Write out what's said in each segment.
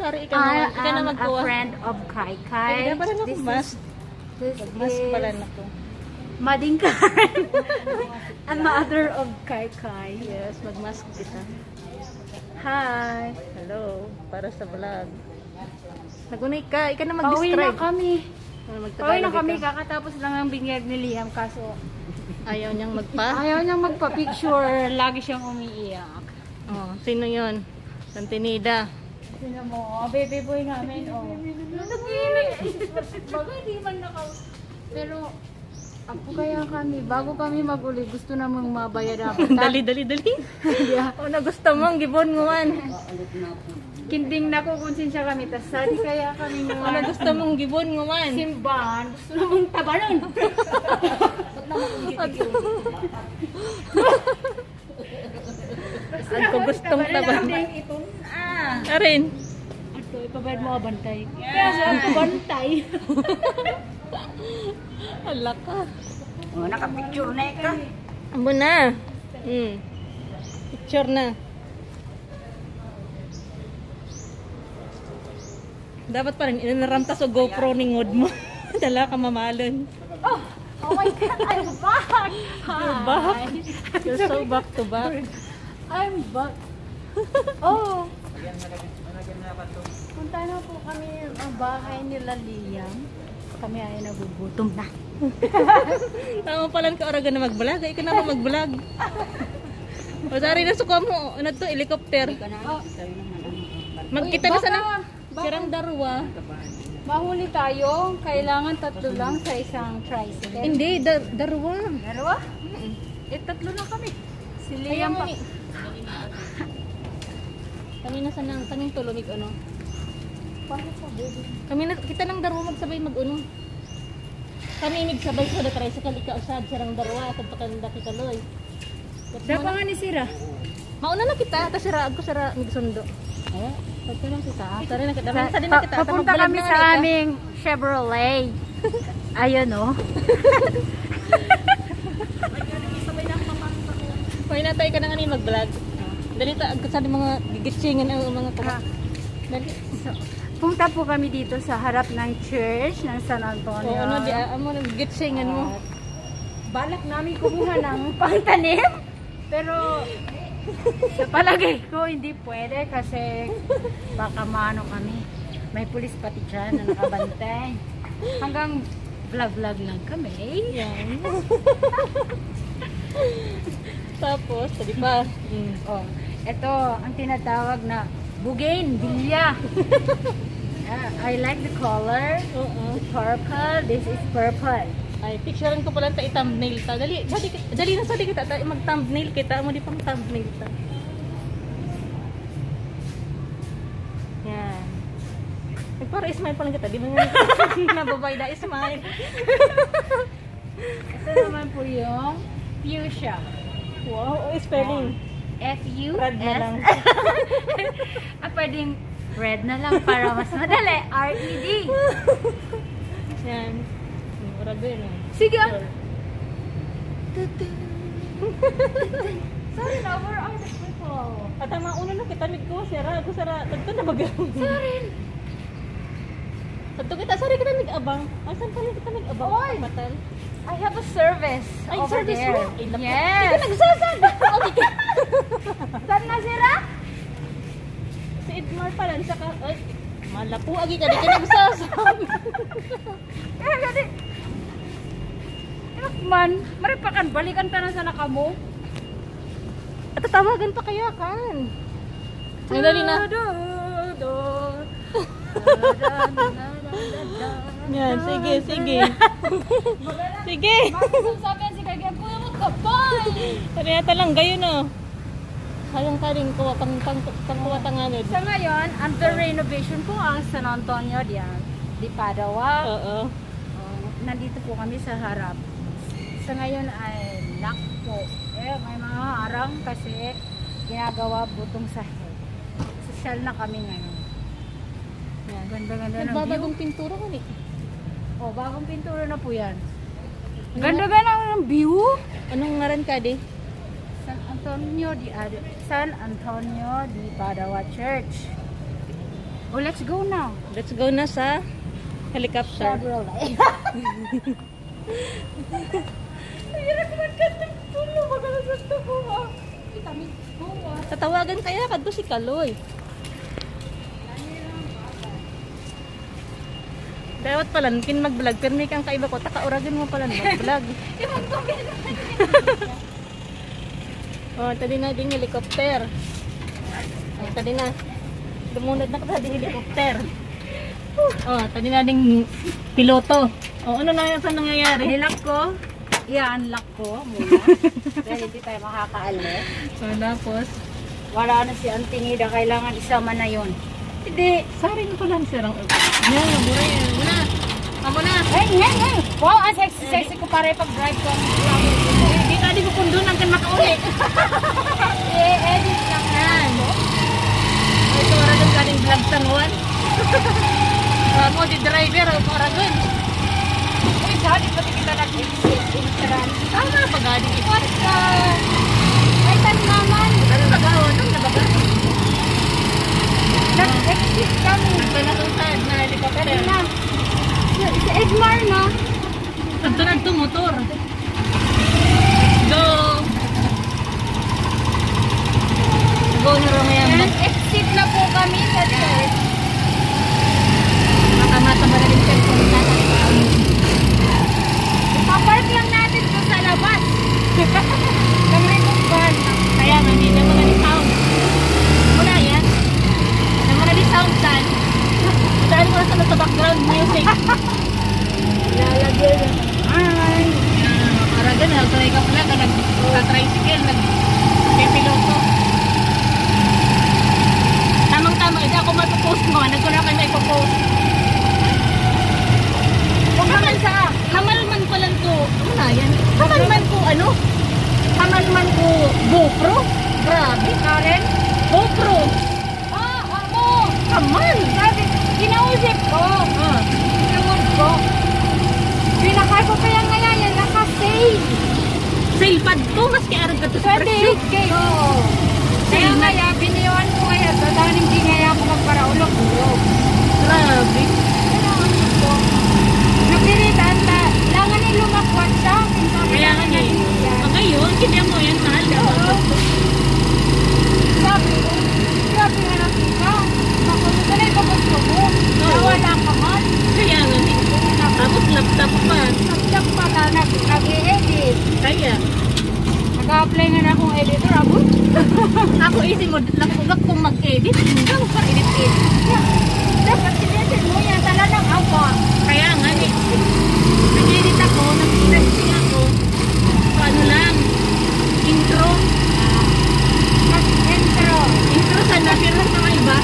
Sorry, ikaw na I'm magkuha. a friend of Kai Kai. Kaya pala na kung mas. This Mas is pala na ko. Mading Karen. A mother of Kai Kai. Yes, magmask kita. Hi! Hello! Para sa vlog. Nagunay ka. Ika na Pauwi na mag-describe. kami. Magtagalog Pauwi na kami. ka. Kakatapos lang ang binyag ni Liam. Kaso Ayaw niyang magpa. ayaw niyang magpa-picture. Lagi siyang umiiyak. Oh, sino yon? Santinida. Sino mo? Baby boy namin. Nag-iimik. Bago hindi man nakaw. Pero ako kaya kami, bago kami mag-uli, gusto namang mabayad ako. Dali. Yeah. O na gusto mong gibon nguan. Kinding na ko konsensya kami. Tas sali kaya kami O na gusto mong gibon nguan. simbahan. Gusto namang tabanan. Ba't naman Ang ko gustong taban. Itong Arin. Ato, ipabayad mo bantay. Kaya sa bantay. Hala ka. Oh, naka-picture na ka. Amo na. Picture na. Dapat pa rin inaramta sa GoPro ni ngod mo. Dala ka mamalon. Oh my God, I'm back! You're back. You're so back to back. I'm back. Oh! Punta na po kami ang bahay nila Liam. Kami ay nagugutom na. Tama pala ka oragan na mag-vlog. Ikaw na mag-vlog. O sari na suka mo. Ano to? Helicopter. Magkita na sana. Sirang darwa. Mahuli tayo. Kailangan 3 lang sa isang tricycle. Hindi, darwa. Dalawa? Tatlo na kami. Si Liam pa. Kanina sana, kaming tulumig ano. Paano pa, baby? Kami na, kita nang darwa magsabay mag-uno. Kami nagsabay sa da tricycle, ikaw usad, sirang darwa, pagpakanda kita loy. Siya pa nga ni Sira. Mauna na kita, tapos siraan ko sira migsundo. Eh, pagka lang kita. Sorry na kita, sorry na kita. Papunta kami sa aming Chevrolet. Ayun oh. Pwede na tayo ka na nga mag-vlog. Dali ta, sa mga gigitsingan ang mga kuha. Dali. So, punta po kami dito sa harap ng church ng San Antonio. O ano, di amo nang gigitsingan mo. Balak namin kumuha ng pangtanim. Pero sa palagay ko hindi pwede kasi baka maano kami. May pulis pati dyan na nakabantay. Hanggang vlog-vlog lang kami. Yan. Tapos, di ba? Oh, ito ang tinatawag na bougainvillea. I like the color. The purple. This is purple. Ay, picturean ko pala ta i-thumbnail ta. Dali na sa kita mag-thumbnail kita mo di pang thumbnail ta. Yan. Para smile pa lang kita, di ba nga nababay na smile. Ito naman po yung fuchsia. Wow, spelling. F-U-S. Red na lang. Pwedeng red na lang para mas madali. R-E-D. Yan. Red yun. Sige. Sorry na, where are the people? At ang mauna na kita mig ko, sira. Ako sira. Tagto na bagang. Sorry. Tagto kita, sorry kita mig-abang. Asan pala kita mig-abang? Oy! Matal. I have a service Ay, over service there. mo? Ay, naku. Yes. Hindi ka nagsasad. Okay. Saan na sila? Si Edmar pala, saka, ay, malapu, agi ka, di ka nagsasad. Eh, gani. Man, maripakan, balikan ta na sa nakamo. At tatawagan pa kaya kan. Ngayon dali na. Yan, sige. Sige. Sabihan si Kagyan, kuya mo kapal. Ternyata lang, gayon no. Hayang ka rin, pangkuha tanganod. Sa ngayon, under renovation po ang San Antonio diyan. Di Padua. Oo. Nandito po kami sa harap. Sa ngayon ay lock po. May mga harang kasi ginagawa butong sahig. Social na kami ngayon. Yan, ganda-ganda ng view. Nagbabagong pintura ko ni. Oh, bagong pintura na po yan. Ganda-ganda ng view. Anong ngaran ka di? San Antonio di Padua Church. Oh, let's go now. Let's go na sa helicopter. Chevrolet. Hirap naman ka tulong. Magalasas to ko ha. Kami ko ha. Tatawagan kaya kadto si Kaloy. Dapat pala kin mag-vlog pero may kang kaiba ko taka-uragan mo pala mag-vlog. Oh, tadi na ding helicopter. Oh, tadi na. Lumunod na ka ding helicopter. Oh, tadi na ding piloto. Oh, ano na yan sa nangyayari? Nilak ko. I-unlock ko muna. Dahil hindi tayo makakaalis. So, tapos Wala na si Auntie Nida. Kailangan isama na yun. hindi, sari na pala sirang. Yan, naburay yan. Muna. Amo na. Hey, hey, hey! Wow, ang sexy ko pare pag-drive ko. Hindi tadi ko kung doon ang kan makauli. I-edit lang yan. Ito oragan ka rin vlog tanguan. Mo di driver o oragan. Uy, sabi pati kita nag-exit. Tama pa galing ito. What the? Ay, tanmaman. Ano nagawa? Ano nabaga? Nag-exit kami. Nagtanatusan na helicopter. Pwede na. Si Edmar na. Nagtunad to motor. Go! Go na rin ngayon. Nag-exit na po kami sa church. Makamata ba na rin siya kung Papark lang natin to sa labas. Kami kung van. kaya nga, hindi na mga sound. Muna yan. Na mga sound saan? Dahil mo na sa background music. Lalagyan na. Ay. Para gan, nagtry ka pala ka nag-tricycle, nag-piloto. Tamang-tama, hindi ako matupost mo. Nagkuna kayo may ipopost. Hamal sa. Hamalman pa lang ko. Ano na yan? Hamalman ko ano? Hamalman ko GoPro? Grabe. Karen? GoPro. Amo. Hamal. Sabi, kinausip ko. Sinunod ko. Binakay ko kaya ngayon yan, naka-save. Sale pad ko, maski arag ka to sa presyo. 28K. Oo. Kaya kaya, biniyuan ko kaya. Dahil hindi kaya ako magparaulog. Grabe. Napiritan na, langan ni lumakwat sa akin. Kaya nga niya. Ngayon, hindi mo yan mahal. Sabi ko, grabe nga nakita. Makulit na ito gusto mo. Nawala ka man. Kaya nga niya. Tapos laptop pa. Sabdak pa na nag-edit. Kaya. Nag-apply nga na akong editor. Abo? Ako easy mo lang kung mag-edit. Hindi mo pa edit-edit. Dapat sinedit mo yan. Tala ng awa. Kaya nga niya. Nag-edit ako, nag-testing ako. Paano lang? Intro. Intro. Intro sana, pero sa mga iba,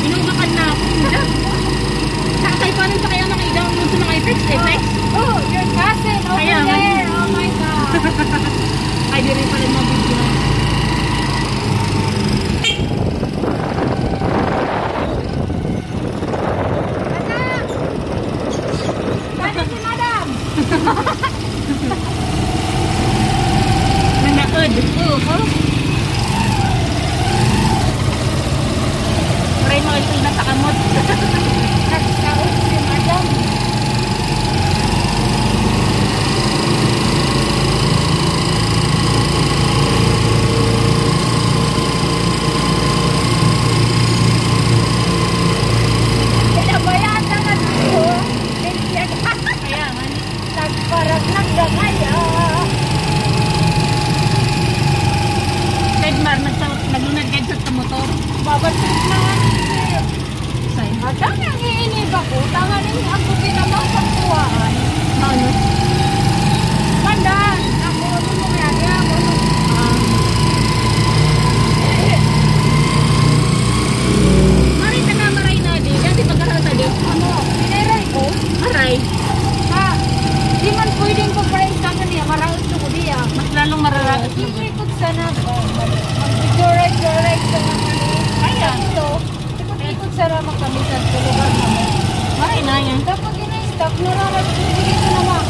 inubakan na ako. Sakay pa rin sa kaya nang i-download sa mga effects. Oh, your cousin over Kaya nga. there. Oh my God. Ay, di rin pa rin mga video. Anak! Dali si madam. Nanaod. Oo. Maray mga ito na sa kamot. Nagsaot si madam. Pinabayatan na dito. Kaya nga ni. Nagparag nagdangaya. Edmar, naglunad kayo sa motor. Babatrip na nga niya. Say. Atang ang iinib ako. Tangan niya ang buti namang pagkuhaan. Ano? Pandaan. Ako ano mo yan. Ako ano. Maray ka na maray na di. Kasi pagkarata di. Ano? Piniray ko. Maray. Ha? Di man pwedeng pag-price ka niya. Maraos ko diya. Mas lalong mararagot mo. Ikot sana. Mag-direct sa mga Kaya. ito. Ikot sana kami sa lugar namin. Maray na yan. Dapat ina-stock. Nararat ko dito naman.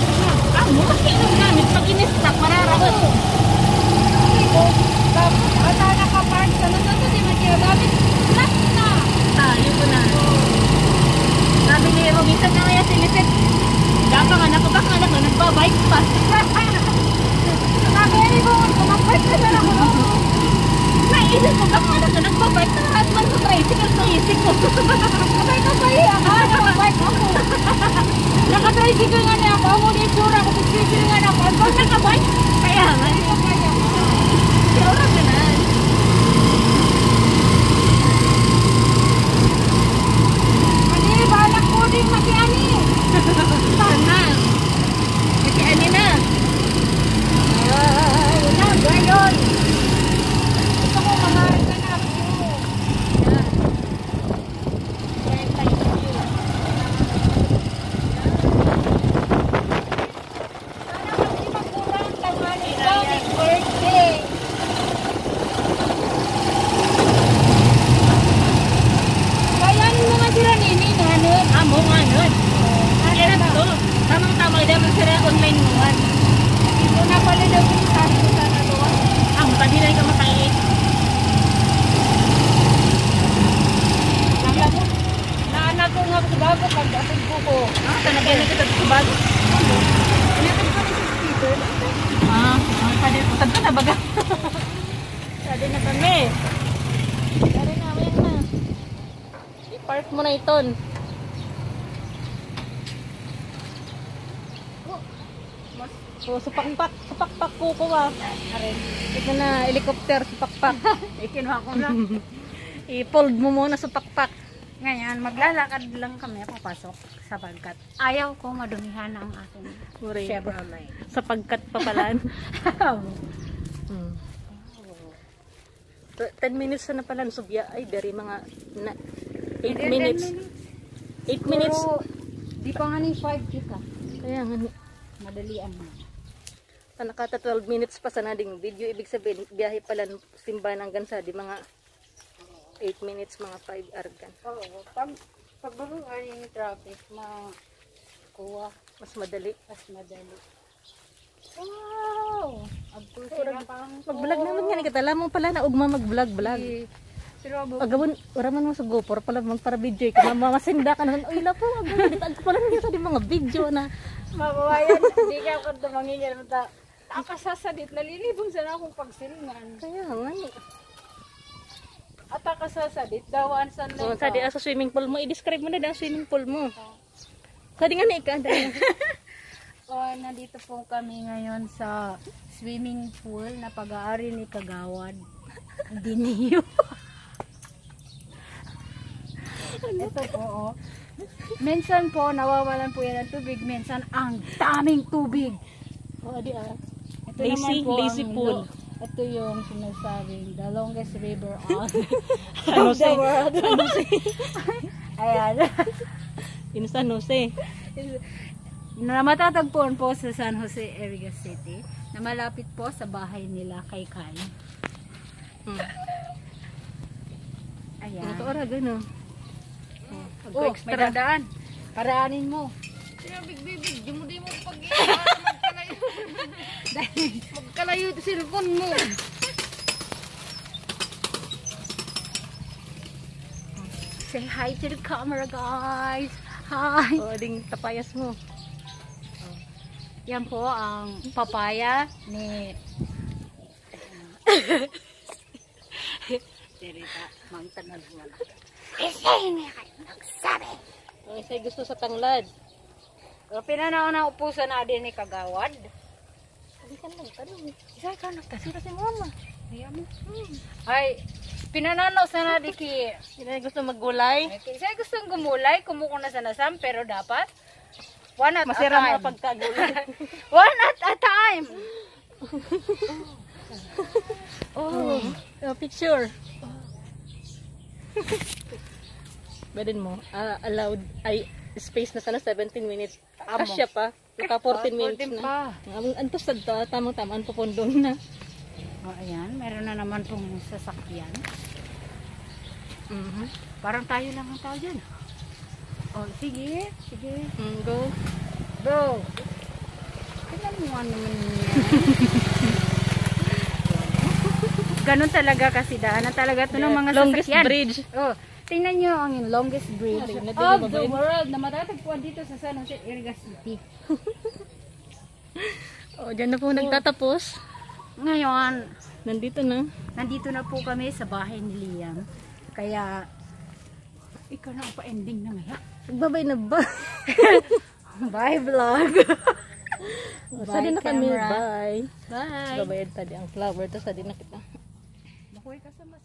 Amo, kasi anong gamit? Pag in-stock, mararagot. Tapos ata nakapark sa nasa di man ginagamit. Last na. Tayo ko na. minsan na kaya sinisit. Gapang anak ko, baka anak ko, nagbabike pa. Sabi ko, kumabike na lang ako. Naisip ko, baka anak ko, nagbabike na lahat man sa tricycle sa isip ko. Sabay ka pa eh, nakabike ako. Nakatricycle nga niya ako, ako din sura ako, tricycle nga na ako. Ang bang nakabike? Kaya nga. Si oras ka na. Hindi, balak ko din makiani. Sana. Makiani na. Ay, na, gayon. Gusto ko mangarin ka na ako. Amo nga nun. Kaya na to. Tamang-tama daw magsara online mo man. Ito na pala daw yung sabi ko sana doon. Tadi na ka makait. Alam mo, naanak ko nga sa bago pag atid ko ko. Tanagyan na kita sa bago. Inatid ko rin sa speaker. Tadi utad ka na baga. Tadi na kami. Tadi na, ayan na. I-park mo na iton. So, supakpak ko ah. Arin. Ito na, helicopter, supakpak. Ikinuha ko na. I-fold mo muna supakpak. Ngayon, maglalakad lang kami papasok sapagkat ayaw ko madumihan ang aking Chevrolet. Sapagkat pa pala. 10 minutes na pala subya. Ay, dari mga 8 minutes. 8 minutes. Pero, di pa nga ni 5 ka. Kaya nga, Madalian na. nakata 12 minutes pa sa nading video. Ibig sabihin, biyahe pala ng simbahan hanggang sa di mga 8 minutes, mga 5 argan. Oo. Pagbaruan yung traffic, makuha. Mas madali. Mas madali. Wow! Abtusira pang Mag-vlog naman nga. Ikatala mo pala na ugma mag-vlog. Pero abo, Agawin, waraman mo sa GoPro pala para video. Kung mamasinda ka naman, uy lapo, agawin. Ditag ko pala niya sa di mga video na. mabawayan. Hindi ka ako tumangingin. Akasasadit, nalilibong sana akong pagsilingan. Kaya nga eh. At akasasadit, dawaan sa So, sa sa swimming pool mo, i-describe mo na ang swimming pool mo. Sa di nga na ika. Nandito po kami ngayon sa swimming pool na pag-aari ni Kagawad Diniyo. Ito po, oh. Minsan po, nawawalan po yan ng tubig. Minsan, ang daming tubig. O, di ah. Ito naman po Lazy ang pool. Ito yung sinasabing the longest river on Ano the world. Ayan. In San Jose. Na matatagpuan po sa San Jose, Iriga City, na malapit po sa bahay nila kay Kai. Ayan. Ito ora, gano'n. Oh, may dadaan. Paraanin mo. Big, di mo magkalayo ito cellphone mo. Say hi to the camera, guys. Hi. O, ding tapayas mo. Yan po ang papaya ni Terita. Magtanong mo na. Isay niya kayo nagsabi. Ang isa'y gusto sa tanglad. Pinanaw na upusan na din ni Kagawad. Hindi ka lang, tanong. Isay ka nagkasira. Kasi si mama. Ayan mo. Ay, pinananaw sa na di ki. Hindi gusto maggulay. Isay gustong gumulay, kumuko na sa nasam, pero dapat one at Masira a time. mga pagkagulay. One at a time. Oh, picture. Bedin mo, allowed, ay, space na sana 17 minutes. Asya pa, naka 14 minutes na. Antos sa tamang-tama, ang pupundong na. Ayan, meron na naman pong sasakyan. Mhm. Parang tayo lang ang tao dyan. Oh, sige. Go. Bro. Tignan mo naman niya. Ganon talaga kasi daanan talaga ito ng mga Longest sasakyan. bridge. Oh, Tingnan nyo ang longest bridge Ari, of nadali ba the yun? world na matatagpuan dito sa San Jose, Iriga City. Oh, dyan na po nagtatapos. Ngayon, Nandito na. nandito na po kami sa bahay ni Liam. Kaya, ikaw na ang pa-ending na ngayon. Nagbabay na ba? Bye vlog! Sa din na kami. camera. Bye. Bye! Babayad tadi ang flower. Tapos sa din na kita. Makuha ka sa mas